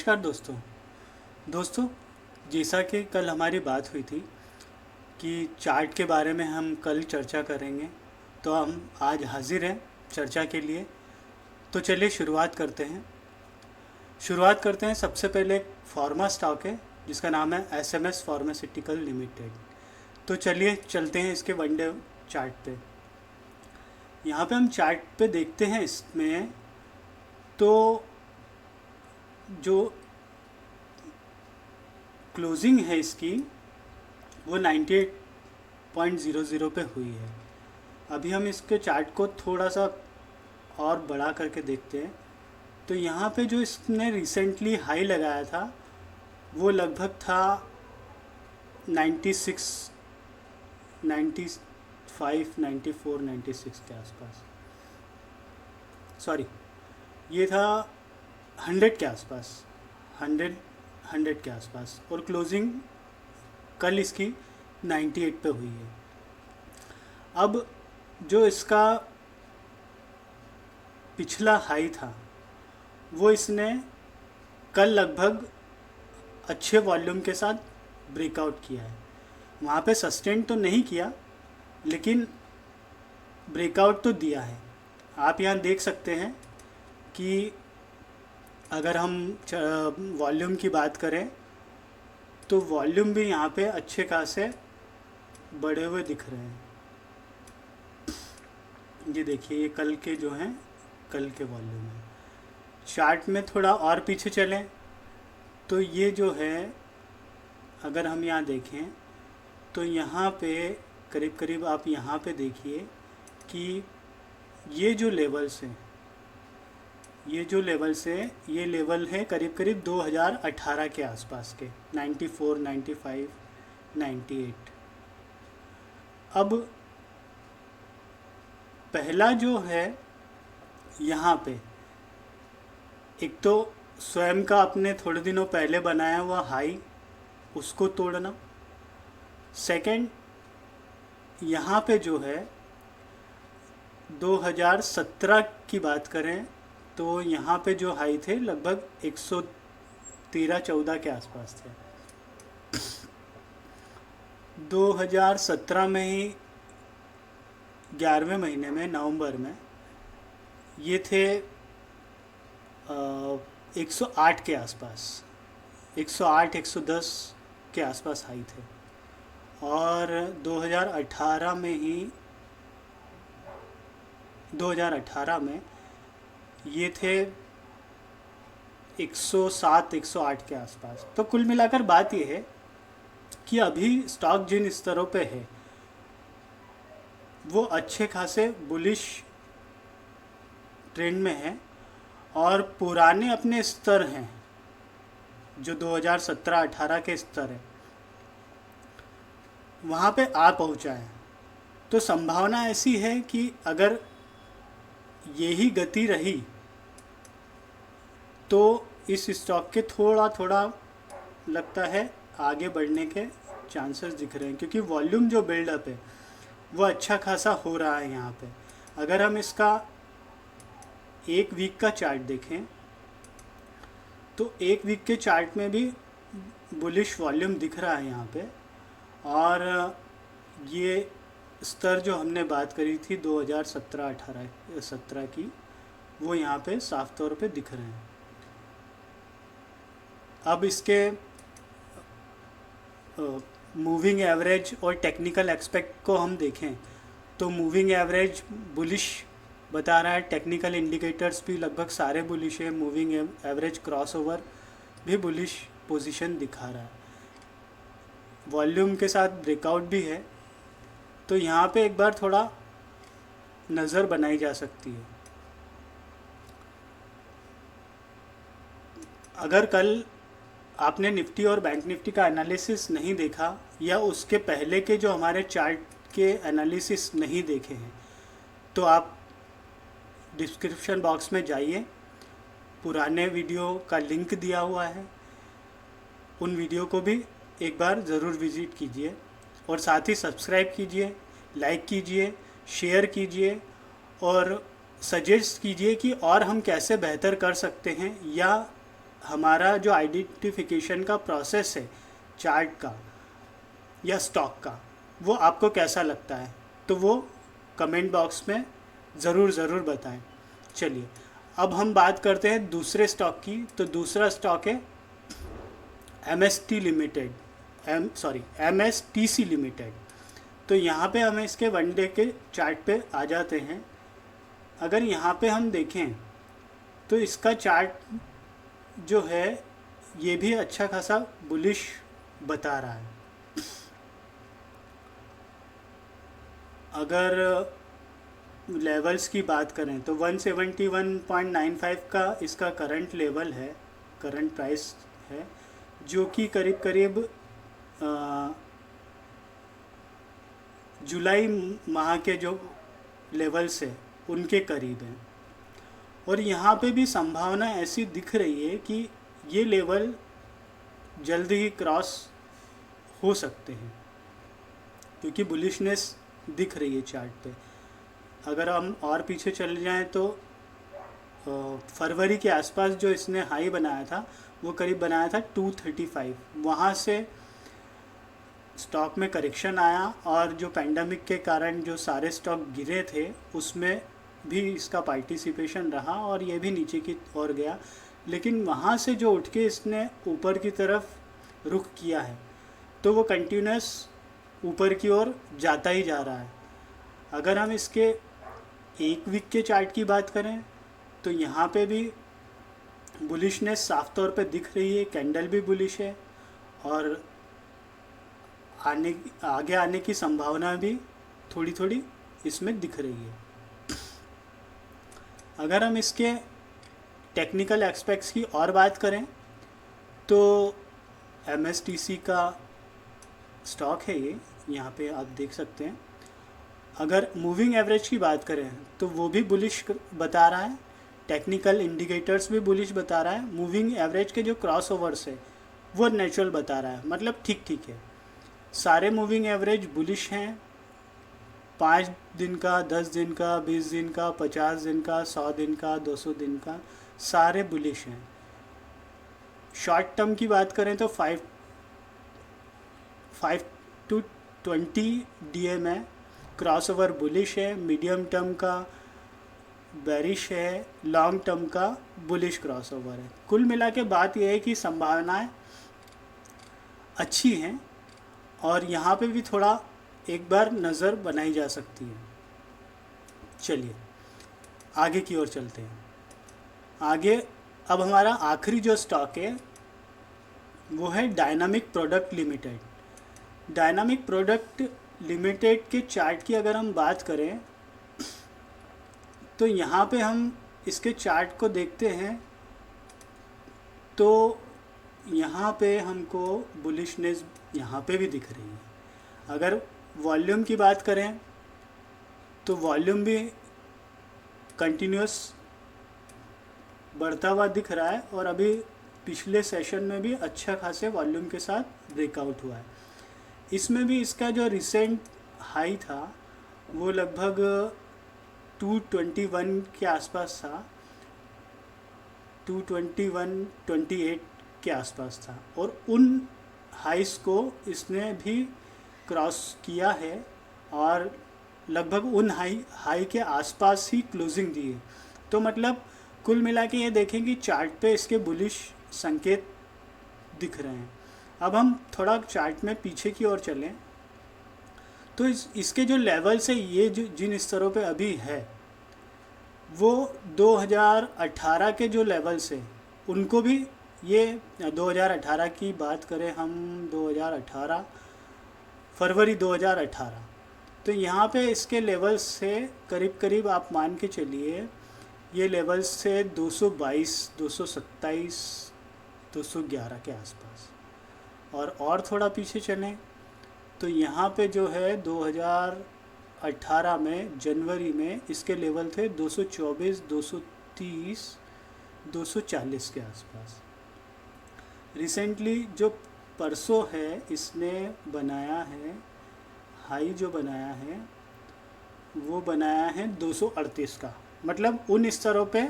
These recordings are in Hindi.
नमस्कार दोस्तों जैसा कि कल हमारी बात हुई थी कि चार्ट के बारे में हम कल चर्चा करेंगे, तो हम आज हाजिर हैं चर्चा के लिए। तो चलिए शुरुआत करते हैं। सबसे पहले एक फार्मा स्टॉक है जिसका नाम है एसएमएस फार्मास्यूटिकल लिमिटेड। तो चलिए चलते हैं इसके वन डे चार्ट पे। यहाँ पे हम चार्ट पे देखते हैं, इसमें तो जो क्लोजिंग है इसकी वो 98.00 पे हुई है। अभी हम इसके चार्ट को थोड़ा सा और बड़ा करके देखते हैं। तो यहाँ पे जो इसने रिसेंटली हाई लगाया था वो लगभग था 96, 95, 94, 96 के आसपास। सॉरी, ये था 100 के आसपास, 100 के आसपास, और क्लोजिंग कल इसकी 98 पे हुई है। अब जो इसका पिछला हाई था वो इसने कल लगभग अच्छे वॉल्यूम के साथ ब्रेकआउट किया है। वहाँ पे सस्टेन तो नहीं किया, लेकिन ब्रेकआउट तो दिया है। आप यहाँ देख सकते हैं कि अगर हम वॉल्यूम की बात करें तो वॉल्यूम भी यहाँ पे अच्छे खासे बढ़े हुए दिख रहे हैं। ये देखिए, ये कल के जो हैं, कल के वॉल्यूम है। चार्ट में थोड़ा और पीछे चलें तो ये जो है, अगर हम यहाँ देखें तो यहाँ पे करीब करीब आप यहाँ पे देखिए कि ये जो लेवल्स हैं, ये लेवल है करीब करीब 2018 के आसपास के, 94, 95, 98। अब पहला जो है यहाँ पे, एक तो स्वयं का अपने थोड़े दिनों पहले बनाया हुआ हाई, उसको तोड़ना। सेकंड, यहाँ पे जो है 2017 की बात करें तो यहाँ पे जो हाई थे लगभग 113-14 के आसपास थे। 2017 में ही 11वें महीने में, नवंबर में, ये थे 108 के आसपास, 108-110 के आसपास हाई थे। और 2018 में ये थे 107-108 के आसपास। तो कुल मिलाकर बात ये है कि अभी स्टॉक जिन स्तरों पे है वो अच्छे खासे बुलिश ट्रेंड में है, और पुराने अपने स्तर हैं जो 2017-18 के स्तर हैं, वहाँ पे आ पहुँचा है। तो संभावना ऐसी है कि अगर यही गति रही तो इस स्टॉक के थोड़ा थोड़ा लगता है आगे बढ़ने के चांसेस दिख रहे हैं, क्योंकि वॉल्यूम जो बिल्डअप है वो अच्छा खासा हो रहा है यहाँ पे। अगर हम इसका एक वीक का चार्ट देखें तो एक वीक के चार्ट में भी बुलिश वॉल्यूम दिख रहा है यहाँ पे, और ये स्तर जो हमने बात करी थी 2017 की, वो यहाँ पे साफ तौर पे दिख रहे हैं। अब इसके मूविंग एवरेज और टेक्निकल एस्पेक्ट को हम देखें तो मूविंग एवरेज बुलिश बता रहा है, टेक्निकल इंडिकेटर्स भी लगभग सारे बुलिश है, मूविंग एवरेज क्रॉसओवर भी बुलिश पोजीशन दिखा रहा है, वॉल्यूम के साथ ब्रेकआउट भी है। तो यहाँ पे एक बार थोड़ा नज़र बनाई जा सकती है। अगर कल आपने निफ्टी और बैंक निफ्टी का एनालिसिस नहीं देखा, या उसके पहले के जो हमारे चार्ट के एनालिसिस नहीं देखे हैं, तो आप डिस्क्रिप्शन बॉक्स में जाइए, पुराने वीडियो का लिंक दिया हुआ है, उन वीडियो को भी एक बार ज़रूर विज़िट कीजिए, और साथ ही सब्सक्राइब कीजिए, लाइक कीजिए, शेयर कीजिए, और सजेस्ट कीजिए कि और हम कैसे बेहतर कर सकते हैं, या हमारा जो आइडेंटिफिकेशन का प्रोसेस है चार्ट का या स्टॉक का, वो आपको कैसा लगता है, तो वो कमेंट बॉक्स में ज़रूर बताएं। चलिए अब हम बात करते हैं दूसरे स्टॉक की। तो दूसरा स्टॉक है MST लिमिटेड, MSTC लिमिटेड। तो यहाँ पे हमें इसके वन डे के चार्ट पे आ जाते हैं। अगर यहाँ पे हम देखें तो इसका चार्ट जो है ये भी अच्छा खासा बुलिश बता रहा है। अगर लेवल्स की बात करें तो 171.95 का इसका करंट लेवल है, करंट प्राइस है, जो कि करीब करीब जुलाई माह के जो लेवल्स है उनके करीब हैं। और यहाँ पे भी संभावना ऐसी दिख रही है कि ये लेवल जल्द ही क्रॉस हो सकते हैं, क्योंकि बुलिशनेस दिख रही है चार्ट पे। अगर हम और पीछे चले जाएं तो फरवरी के आसपास जो इसने हाई बनाया था वो करीब बनाया था 235। वहाँ से स्टॉक में करेक्शन आया और जो पैंडमिक के कारण जो सारे स्टॉक गिरे थे उसमें भी इसका पार्टिसिपेशन रहा और ये भी नीचे की ओर गया। लेकिन वहाँ से जो उठ के इसने ऊपर की तरफ रुख किया है तो वो कंटिन्यूस ऊपर की ओर जाता ही जा रहा है। अगर हम इसके एक वीक के चार्ट की बात करें तो यहाँ पे भी बुलिशनेस साफ तौर पे दिख रही है, कैंडल भी बुलिश है और आगे आने की संभावना भी थोड़ी थोड़ी इसमें दिख रही है। अगर हम इसके टेक्निकल एस्पेक्ट्स की और बात करें तो MSTC का स्टॉक है ये, यहाँ पे आप देख सकते हैं। अगर मूविंग एवरेज की बात करें तो वो भी बुलिश बता रहा है, टेक्निकल इंडिकेटर्स भी बुलिश बता रहा है, मूविंग एवरेज के जो क्रॉस ओवर्स है वो नेचुरल बता रहा है, मतलब ठीक ठीक है। सारे मूविंग एवरेज बुलिश हैं, 5 दिन का, 10 दिन का, 20 दिन का, 50 दिन का, 100 दिन का, 200 दिन का, सारे बुलिश हैं। शॉर्ट टर्म की बात करें तो 5 to 20 DA में क्रॉस ओवर बुलिश है, मीडियम टर्म का बेरिश है, लॉन्ग टर्म का बुलिश क्रॉस ओवर है। कुल मिला के बात यह है कि संभावनाएं अच्छी हैं और यहाँ पे भी थोड़ा एक बार नज़र बनाई जा सकती है। चलिए आगे की ओर चलते हैं। आगे अब हमारा आखिरी जो स्टॉक है वो है dynamic product limited. Dynamic product limited के चार्ट की अगर हम बात करें तो यहाँ पे हम इसके चार्ट को देखते हैं तो यहाँ पे हमको बुलिशनेस यहाँ पे भी दिख रही है। अगर वॉल्यूम की बात करें तो वॉल्यूम भी कंटिन्यूस बढ़ता हुआ दिख रहा है और अभी पिछले सेशन में भी अच्छा खासे वॉल्यूम के साथ ब्रेकआउट हुआ है। इसमें भी इसका जो रिसेंट हाई था वो लगभग 221 के आसपास था, 221-28 के आसपास था और उन हाइस को इसने भी क्रॉस किया है और लगभग उन हाई के आसपास ही क्लोजिंग दी है। तो मतलब कुल मिला के ये देखें कि चार्ट पे इसके बुलिश संकेत दिख रहे हैं। अब हम थोड़ा चार्ट में पीछे की ओर चलें तो इसके जो लेवल्स है ये जो जिन स्तरों पे अभी है वो 2018 के जो लेवल्स है उनको भी, ये 2018 की बात करें हम 2018 फरवरी 2018, तो यहाँ पे इसके लेवल्स से करीब करीब आप मान के चलिए ये लेवल्स से 222, 227, 211 के आसपास। और थोड़ा पीछे चलें तो यहाँ पे जो है 2018 में जनवरी में इसके लेवल थे 224, 230, 240 के आसपास। रिसेंटली जो परसों है इसने बनाया है हाई, जो बनाया है वो बनाया है 238 का, मतलब उन स्तरों पे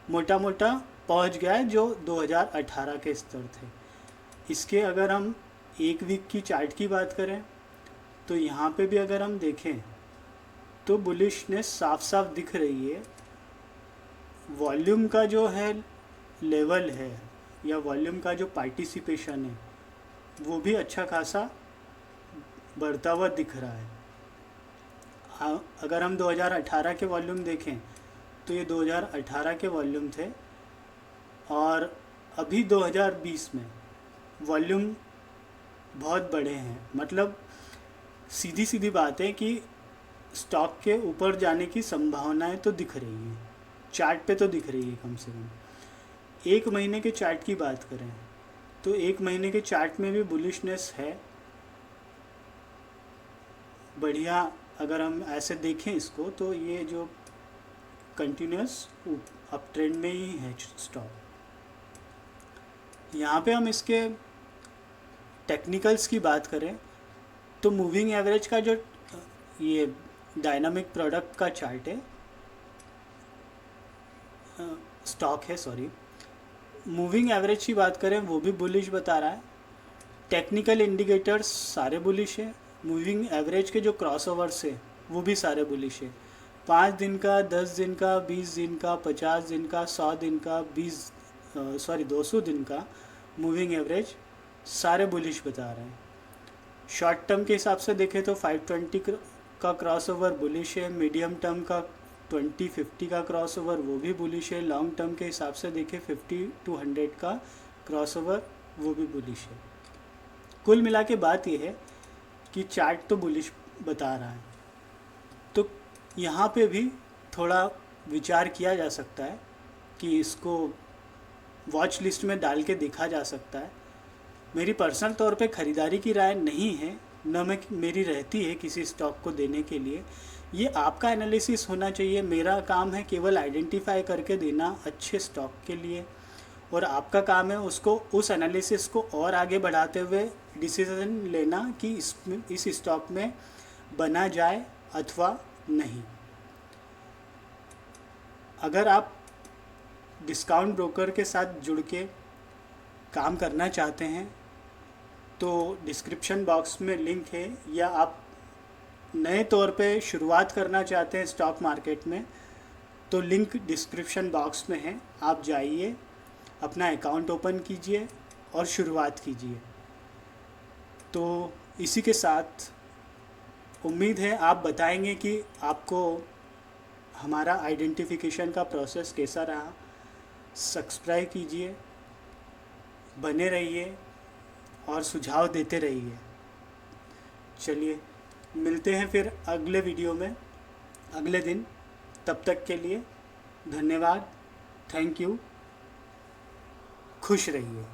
मोटा मोटा पहुंच गया है जो 2018 के स्तर थे। इसके अगर हम एक वीक की चार्ट की बात करें तो यहाँ पे भी अगर हम देखें तो बुलिशनेस साफ साफ दिख रही है। वॉल्यूम का जो है लेवल है या वॉल्यूम का जो पार्टिसिपेशन है वो भी अच्छा खासा बढ़ता हुआ दिख रहा है। अगर हम 2018 के वॉल्यूम देखें तो ये 2018 के वॉल्यूम थे और अभी 2020 में वॉल्यूम बहुत बड़े हैं। मतलब सीधी सीधी बात है कि स्टॉक के ऊपर जाने की संभावनाएं तो दिख रही हैं, चार्ट पे तो दिख रही है। कम से कम एक महीने के चार्ट की बात करें तो एक महीने के चार्ट में भी बुलिशनेस है बढ़िया। अगर हम ऐसे देखें इसको तो ये जो कंटिन्यूस अप ट्रेंड में ही है स्टॉक। यहाँ पे हम इसके टेक्निकल्स की बात करें तो मूविंग एवरेज का जो ये डायनामिक प्रोडक्ट का चार्ट है, स्टॉक है सॉरी, मूविंग एवरेज की बात करें वो भी बुलिश बता रहा है। टेक्निकल इंडिकेटर्स सारे बुलिश है। मूविंग एवरेज के जो क्रॉसओवर्स है वो भी सारे बुलिश है। 5 दिन का, 10 दिन का, 20 दिन का, 50 दिन का, 100 दिन का, 200 दिन का मूविंग एवरेज सारे बुलिश बता रहे हैं। शॉर्ट टर्म के हिसाब से देखें तो 520 का क्रॉसओवर बुलिश है। मीडियम टर्म का 2050 का क्रॉसओवर वो भी बुलिश है। लॉन्ग टर्म के हिसाब से देखें 50 to 100 का क्रॉसओवर वो भी बुलिश है। कुल मिला के बात ये है कि चार्ट तो बुलिश बता रहा है, तो यहाँ पे भी थोड़ा विचार किया जा सकता है कि इसको वॉच लिस्ट में डाल के देखा जा सकता है। मेरी पर्सनल तौर पे ख़रीदारी की राय नहीं है, न मेरी रहती है किसी स्टॉक को देने के लिए। ये आपका एनालिसिस होना चाहिए। मेरा काम है केवल आइडेंटिफाई करके देना अच्छे स्टॉक के लिए, और आपका काम है उसको उस एनालिसिस को और आगे बढ़ाते हुए डिसीजन लेना कि इस स्टॉक में बना जाए अथवा नहीं। अगर आप डिस्काउंट ब्रोकर के साथ जुड़ के काम करना चाहते हैं तो डिस्क्रिप्शन बॉक्स में लिंक है, या आप नए तौर पे शुरुआत करना चाहते हैं स्टॉक मार्केट में तो लिंक डिस्क्रिप्शन बॉक्स में है। आप जाइए, अपना अकाउंट ओपन कीजिए और शुरुआत कीजिए। तो इसी के साथ उम्मीद है आप बताएंगे कि आपको हमारा आइडेंटिफिकेशन का प्रोसेस कैसा रहा। सब्सक्राइब कीजिए, बने रहिए और सुझाव देते रहिए। चलिए मिलते हैं फिर अगले वीडियो में अगले दिन। तब तक के लिए धन्यवाद, थैंक यू, खुश रहिए।